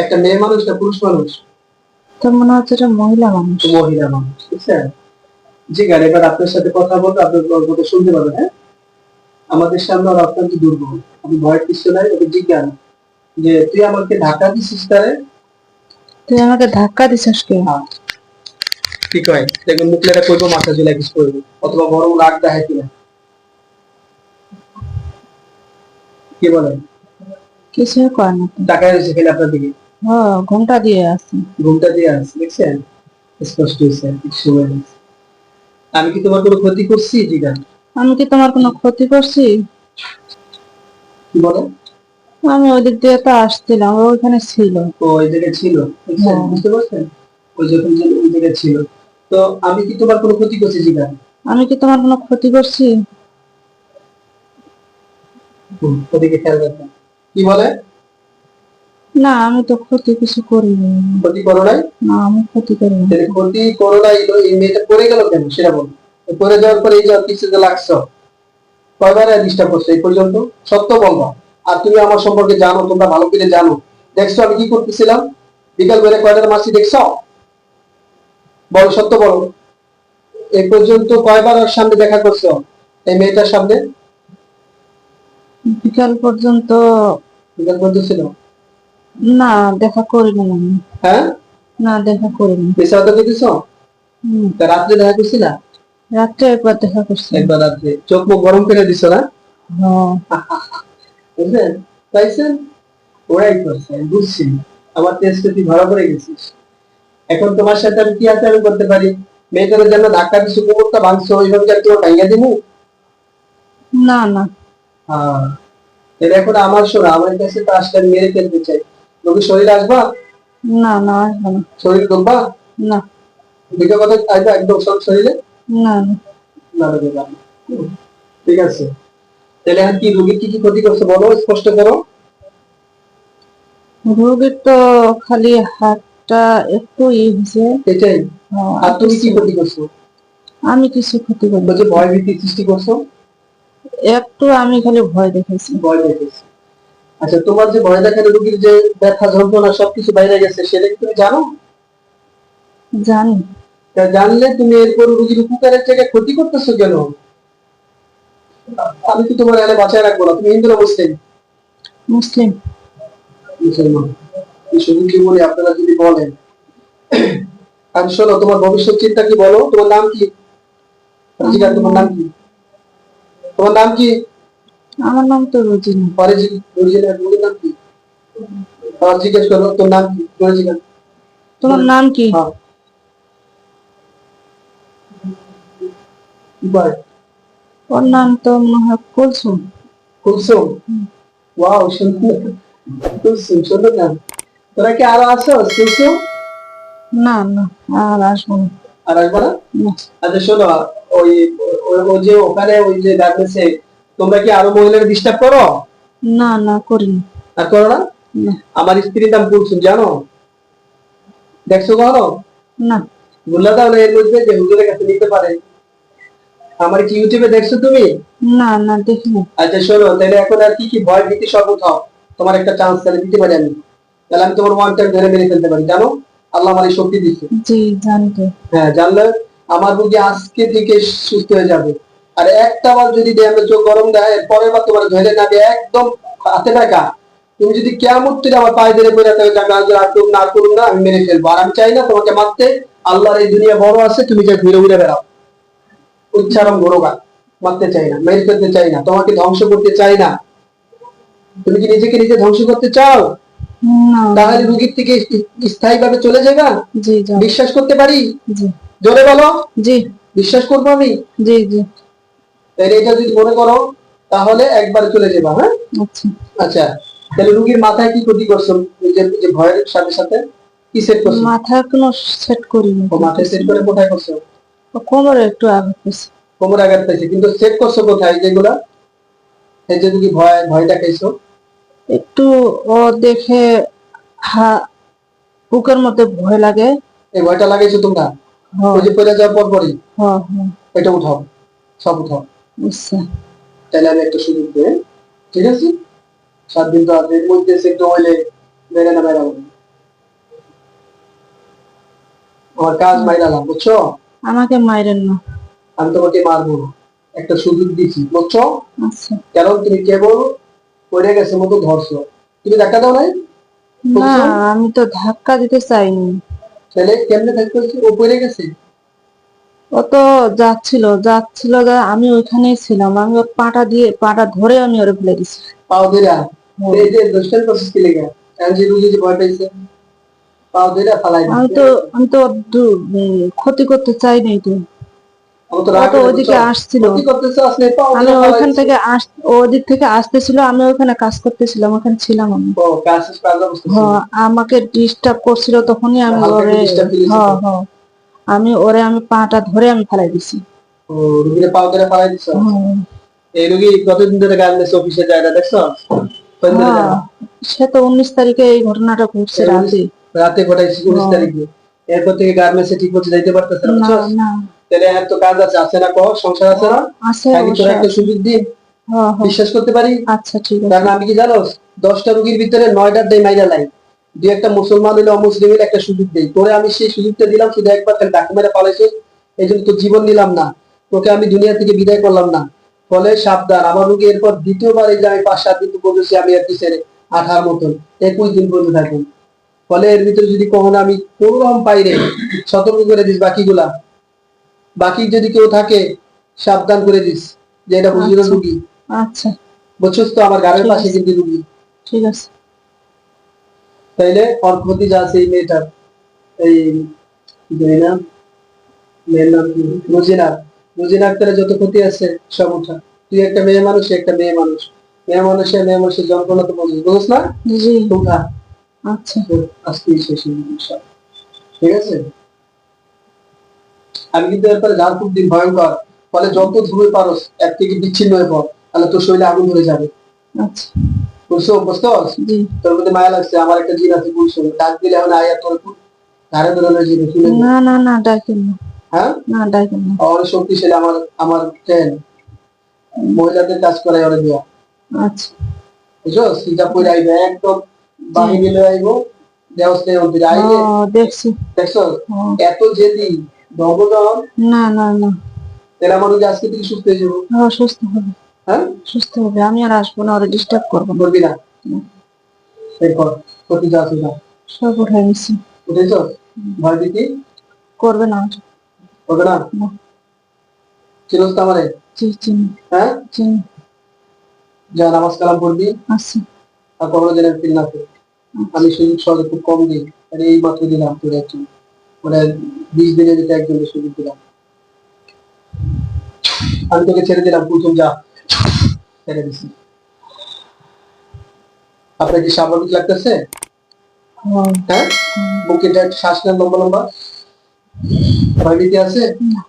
একটা মেয়ে মানুষ না পুরুষ মানুষ? তো মনে হচ্ছে এটা মহিলা মানুষ। মহিলা মানুষ, বুঝছেন? জি গান, এবার আপনার সাথে কথা বলতে আপনার গল্পটা শুনতে পাবেন। হ্যাঁ, আমাদের সামনে ওরা অত্যন্ত দুর্বল, আমি ভয়ের কিছু নাই। ওকে জিজ্ঞান যে তুই আমাকে ধাক্কা দিছিস তারে? তুই আমাকে ধাক্কা দিছিস কে? হ্যাঁ, ঠিক হয় দেখবেন মুখলেটা কইবো মাথা ঝুলাই কিছু করবো, অথবা বড় রাগ দেখায় কিনা। কি বলেন? কিছুই কয় না তো। টাকায় রয়েছে খেলে আপনার দিকে, ঘুমটা দিয়ে আছে। ঘুমটা দিয়ে আছে, দেখছেন? স্পষ্ট হয়েছে ঠিক সময় হয়েছে। আমি কি তোমার কোনো ক্ষতি করছি? জিজ্ঞান। আমি কি তোমার কোনো ক্ষতি করছি? কি বলেন? আমি ওই দিক দিয়ে তো আসছিলাম, ও ওইখানে ছিল। ও ওই জায়গায় ছিল, বুঝছেন? বুঝতে পারছেন? ওই যখন ওই জায়গায় ছিল, তো আমি কি তোমার কোনো ক্ষতি করছি? জিজ্ঞান। আমি কি তোমার কোনো ক্ষতি করছি? ওদিকে খেয়াল রাখবেন। কি বলে? না, আমি তো ক্ষতি কিছু করিনি। ক্ষতি করো নাই? না, আমি ক্ষতি করিনি। তাহলে ক্ষতি করো নাই, এই মেয়েটা পড়ে গেল কেন সেটা বলো। পড়ে যাওয়ার পরে এই যে কিছুতে লাগছো, কয়বার ডিস্টার্ব করছো এই পর্যন্ত? সত্য বলবা। আর তুমি আমার সম্পর্কে জানো, তোমরা ভালো করে জানো। দেখছো আমি কি করতেছিলাম? বিকাল বেলা কয়টার মাসি দেখছো? বলো, সত্য বলো। এই পর্যন্ত কয়বার ওর সামনে দেখা করছো, এই মেয়েটার সামনে? বিকাল পর্যন্ত। বিকাল পর্যন্ত ছিল? না, দেখা করিনি আমি। হ্যাঁ, না, দেখা করিনি। পেশা তো দেখেছো? তা রাত্রে দেখা করছি না? রাত্রে একবার দেখা করছি। একবার রাত্রে চোখ মুখ গরম করে দিছো না? হ্যাঁ। বুঝলেন? পাইছেন? ওরাই করছে, আমি বুঝছি। আমার টেস্টে তুই ধরা পড়ে গেছিস। এখন তোমার সাথে আমি কি আছে আমি করতে পারি? মেয়েটার জন্য ধাক্কা দিছো, কুকুরটা ভাঙছো, ওইভাবে কি তোমার ভাঙিয়ে দিবো? না না। হ্যাঁ, এটা এখন আমার শোনা, আমার কাছে তো আসলে আমি মেরে ফেলতে চাই। লোকের শরীর আসবা? না না, আসবো না। শরীর তুলবা? না। দুটো কথা আসবা একদম সব শরীরে? না না। না না, ঠিক আছে। তাহলে এখন কি রোগীর কি কি ক্ষতি করছে বলো, স্পষ্ট করো। রোগীর তো খালি হাতটা একটু হয়েছে। এটাই? আর তুমি কি কিছু ক্ষতি করছো? আমি কিছু ক্ষতি করি। বলছে ভয় ভীতি সৃষ্টি করছো? একটু আমি খালি ভয় দেখেছি। ভয় দেখেছি। আচ্ছা, তোমার যে ভয় দেখানো রোগীর যে ব্যথা যন্ত্রণা সবকিছু বাইরে গেছে, সেটা কি তুমি জানো? জানি। তা জানলে তুমি এরপর রোগীর উপকারের জায়গায় ক্ষতি করতেছো কেন? আমি কি তোমার এনে বাঁচায় রাখবো না? তুমি হিন্দু না মুসলিম? মুসলিম। মুসলমান। শুধু কি বলি, আপনারা যদি বলেন। আর শোনো, তোমার ভবিষ্যৎ চিন্তা কি বলো? তোমার নাম কি? রাজিকা, তোমার নাম কি? তোমার নাম কি? আমার নাম তো রোজিনা। রোজিনা, তোমার নাম কি? জিজ্ঞেস করো তোর নাম কি রোজিনা। তোমার নাম কি? হ্যাঁ, বাই। ওর নাম তো মনে হয় কুলসুম। কুলসুম। ওয়াও, সুন্দর। কুলসুম, সুন্দর নাম। তোরা কি আরো আছো কুলসুম? না না, আর আসবো না। আর আসবো না? না। আচ্ছা শোনো, ওই ওই যে ওখানে ওই যে গার্মেন্টসে তোমরা কি আরো মহিলাদের ডিস্টার্ব করো? না না, করিনি। আর করো না? না। আমার স্ত্রীর নাম কুলসুম, জানো? দেখছো কখনো? না। বললা তাহলে এর মধ্যে যে হুজুরের কাছে নিতে পারে। আমার কি ইউটিউবে দেখছো তুমি? না না, দেখিনি। আচ্ছা শোনো, তাহলে এখন আর কি কি ভয় ভীতি সব উঠাও। তোমার একটা চান্স তাহলে দিতে পারি আমি। তাহলে আমি তোমার ওয়ান টাইম ধরে মেরে ফেলতে পারি, জানো? আল্লাহ আমার এই শক্তি দিচ্ছে। জি, জানি তো। হ্যাঁ, জানলে আমার রোগী আজকে থেকে সুস্থ হয়ে যাবে। আর একটা বার যদি দেহের চোখ গরম দেয়, পরের বার তোমার ধরে নাবে একদম হাতে টাকা। তুমি যদি কেমন থেকে আমার পায়ে ধরে পড়ে থাকো, আর করুন না, আর করুন না, আমি মেরে ফেলবো। আর আমি চাই না তোমাকে মারতে। আল্লাহর এই দুনিয়া বড় আছে, তুমি যা ঘুরে ঘুরে বেড়াও উচ্চারণ গুণগান। মারতে চাই না, মেরে ফেলতে চাই না, তোমাকে ধ্বংস করতে চাই না। তুমি কি নিজেকে নিজে ধ্বংস করতে চাও? না। তাহলে রোগীর থেকে স্থায়ী ভাবে চলে যাবে। জি, যাও। বিশ্বাস করতে পারি? জি। জোরে বলো। জি। বিশ্বাস করবো আমি? জি জি। তাহলে এটা যদি মনে করো, তাহলে একবার চলে যাবা। হ্যাঁ, আচ্ছা। আচ্ছা। তাহলে রোগীর মাথায় কি ক্ষতি করছো? যে ভয়ের সাথে সাথে কি সেট করছো? মাথায় কোনো সেট করিনি। ও মাথায় সেট করে কোথায় করছো? কোমরে একটু আঘাত পেয়েছি। কোমরে আঘাত পেয়েছে, কিন্তু সেট করছো কোথায় যেগুলা? এই যে রোগী ভয় ভয় দেখাইছো একটু ও দেখে হা বুকের মধ্যে ভয় লাগে। এই ভয়টা লাগাইছো তোমরা? হ্যাঁ। ওই যে পড়ে যাওয়ার পর পরই? হ্যাঁ হ্যাঁ। এটা উঠাও, সব উঠাও। আচ্ছা। তাহলে আমি একটা সুযোগ দেই, ঠিক আছে? 7 দিন তো আছে, এর মধ্যে সেট হইলে বেড়ে না বেড়াবো। আমার কাজ মাইরালাম, বুঝছো? আমাকে মাইরেন না। আমি তোমাকে মারবো না, একটা সুযোগ দিচ্ছি, বুঝছো? আচ্ছা। কারণ তুমি কেবল পড়ে গেছে মতো ধরছো, তুমি ধাক্কা দাও নাই, না, বুঝছো? আমি তো ধাক্কা দিতে চাইনি। তাহলে কেমনে থাকতে হচ্ছে, ও পড়ে গেছে। ও তো যাচ্ছিল যাচ্ছিল আমি ওইখানেই ছিলাম, আমি ওর পাটা ধরে আমি ওরে ফেলে দিছি। পাও ধরে হুম। এই যে দুষ্টের প্রসেস কি লেগে এনজি রুগী যে ভয় পাইছে, পাও ধরে ফালাই আমি দিচ্ছে। তো আমি তো ওর ক্ষতি করতে চাইনি তো। আমি তো ও রাগ তো করে, বুঝছো? ওইদিকে আসছিল। ক্ষতি করতেছে আসলে পাও আমি ধরে ফালাই ওইখান দিচ্ছে। থেকে ও ওদিক থেকে আসতেছিল, আমি ওখানে কাজ করতেছিলাম, ওখানে ছিলাম আমি। ও কাজ শেষ কাজ অবস্থা ছিল, আমাকে ডিস্টার্ব করছিল, তখনই আমি হালকা একটু ওরে ডিস্টার্ব ফিল হ হয়েছে তো। হ আমি পাটা ধরে আমি ফেলাই দিছি। ও রুগীরে পাও ধরে ফালাই দিছো। হুম। এই রুগী কতদিন ধরে গার্মেন্টস অফিসে যায় না, দেখছো? কতদিন ধরে যায় হ্যাঁ, না? সে তো 19 তারিখে এই ঘটনাটা ঘটছে এই রাতে। রাতে ঘটাইছি 19 হ্যাঁ। তারিখে। এরপর থেকে গার্মেন্টসে ঠিক মতো যাইতে পারতেছে না, না বুঝছো? না। তাহলে এত কাজ আছে, আছে না, কো সংসার আছে না? আছে, নাকি তোর অবশ্যই একটা আছে। সুযোগ দিন, হ্যাঁ হ্যাঁ। বিশ্বাস করতে পারি। আচ্ছা, ঠিক আছে। কারণ আমি কি জানো, 10টা রুগীর ভিতরে 9টার দেয় মাইরা লাই, দুই একটা মুসলমান হলে অমুসলিম হলে একটা সুযোগ দেই, তোরে আমি সেই সুযোগটা দিলাম, শুধু একবার খালি ডাক মেরে পালাইছো, এই জন্য তোর জীবন নিলাম না, তোকে আমি দুনিয়া থেকে বিদায় করলাম না। ফলে সাবধান, আমার রুগী এরপর দ্বিতীয়বার এই যে আমি 5-7 দিন বলেছি আমি আর পিছনে 18 মতন 21 দিন পর্যন্ত থাকুন। ফলে এর ভিতরে যদি কখনো আমি কোনো রকম পাই রে, সতর্ক করে দিস বাকিগুলা, বাকি যদি কেউ থাকে সাবধান করে দিস যে এটা বুঝলো আচ্ছা রুগী, আচ্ছা, বুঝছিস তো? আমার ঘরের ঠিক পাশে আছে কিন্তু রুগী। ঠিক আছে। তাইলে ওর ক্ষতি যা আছে এই মেয়েটার, এই জয়না, মেয়ের নাম কি, রুজিনা, রুজিনা আক্তারের যত ক্ষতি আছে সব উঠা। তুই একটা মেয়ে মানুষ, সে একটা মেয়ে মানুষ, মেয়ে মানুষের যন্ত্রণা তো বুঝিস, বুঝিস না? জি। তো উঠা, আচ্ছা। তো আজকে শেষ হয়ে যাবে সব, ঠিক আছে? আমি কিন্তু এরপরে যার খুব দিন ভয়ঙ্কর, ফলে যত দূরে পারস এক থেকে বিচ্ছিন্ন হয়ে পড়, তাহলে তোর শরীরে আগুন ধরে যাবে, আচ্ছা। বুঝছো? বুঝতে পারছ? জি। তোর মধ্যে মায়া লাগছে, আমার একটা জিন আছে, বুঝছো? ডাক দিলে এখন আয়া তোর ধারে ধরে জিনিস শুনে নে। না না না, ডাকেন না। হ্যাঁ, না, ডাকেন না। অনেক শক্তিশালী, আমার আমার ট্রেন, মহিলাদের কাজ করাই ওরা দিয়া, আচ্ছা। বুঝছো? সিজা পরে আইবে একদম, জি। বাহিনী লয়ে আইবো, দেওয়ালে অন্তরে আইলে, দেখছি। দেখছো? হ্যাঁ। এত জেদি ভগবান। না না না। তাহলে আমার ওই যে আজকে থেকে সুস্থ হয়ে যাবো। সুস্থ হবে। হ্যাঁ, সুস্থ হবে, আমি আর আসবো না, ওরা ডিস্টার্ব করবো না। করবি না, না, এরপর ক্ষতি যা আছে না, সব উঠাই নিছি। বুঝেছো? ভয় দিতি করবে না। হবে না, না। চিরস তো আমারে। জি, চিনি হ্যাঁ, চিনি। যা নামাজ কালাম পড়বি, আচ্ছা আর কখনো যেন ফিল না করি। আমি সুযোগ সহজে খুব কম দিই, আর এই মাত্র দিলাম তোর একজন, মানে 20 দিনের ভিতরে একজনের সুযোগ দিলাম। আমি তোকে ছেড়ে দিলাম, প্রথম যা ছেড়ে দিছি। আপনার কি স্বাভাবিক লাগতেছে? হ্যাঁ। হ্যাঁ, বুকে একটা শ্বাস নেন লম্বা লম্বা, ভয় ভীতি আছে? না।